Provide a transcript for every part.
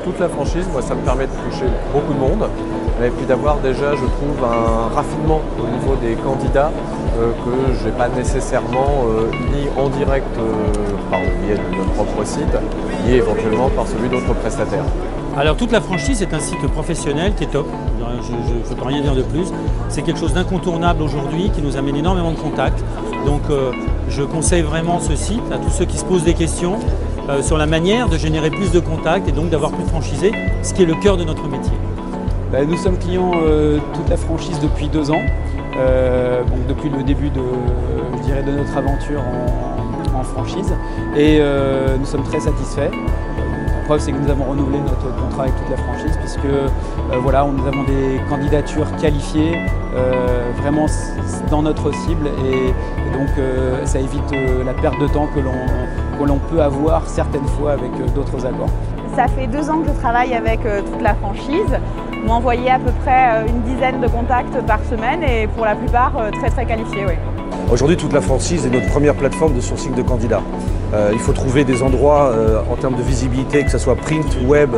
toute la franchise, moi ça me permet de toucher beaucoup de monde et puis d'avoir déjà, je trouve, un raffinement au niveau des candidats que je n'ai pas nécessairement ni en direct par le biais de notre propre site, ni éventuellement par celui d'autres prestataires. Alors toute la franchise est un site professionnel qui est top, je ne peux rien dire de plus. C'est quelque chose d'incontournable aujourd'hui qui nous amène énormément de contacts. Donc je conseille vraiment ce site à tous ceux qui se posent des questions sur la manière de générer plus de contacts et donc d'avoir plus de franchisés, ce qui est le cœur de notre métier. Nous sommes clients toute la franchise depuis 2 ans, donc depuis le début de notre aventure en franchise, et nous sommes très satisfaits. La preuve, c'est que nous avons renouvelé notre contrat avec toute la franchise puisque voilà, nous avons des candidatures qualifiées vraiment dans notre cible et donc ça évite la perte de temps que l'on peut avoir certaines fois avec d'autres accords. Ça fait 2 ans que je travaille avec toute la franchise. Ils m'ont envoyé à peu près une dizaine de contacts par semaine et pour la plupart très qualifiés. Oui. Aujourd'hui, toute la franchise est notre première plateforme de sourcing de candidats. Il faut trouver des endroits en termes de visibilité, que ce soit print ou web,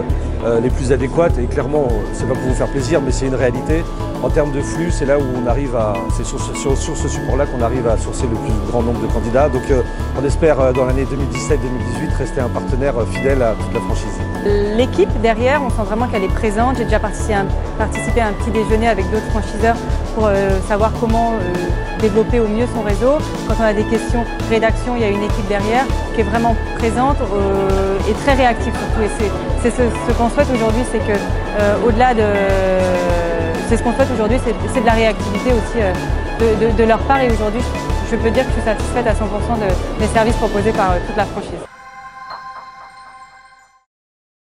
les plus adéquates. Et clairement, c'est pas pour vous faire plaisir, mais c'est une réalité. En termes de flux, c'est là où on arrive c'est sur ce support-là qu'on arrive à sourcer le plus grand nombre de candidats. Donc on espère dans l'année 2017-2018 rester un partenaire fidèle à toute la franchise. L'équipe derrière, on sent vraiment qu'elle est présente. J'ai déjà participé à un petit déjeuner avec d'autres franchiseurs pour savoir comment développer au mieux son réseau. Quand on a des questions rédaction, il y a une équipe derrière qui est vraiment présente et très réactive surtout. Et c'est ce qu'on souhaite aujourd'hui, c'est que au-delà de... C'est ce qu'on souhaite aujourd'hui, c'est de la réactivité aussi de leur part. Et aujourd'hui, je peux dire que je suis satisfaite à 100% des services proposés par toute la franchise.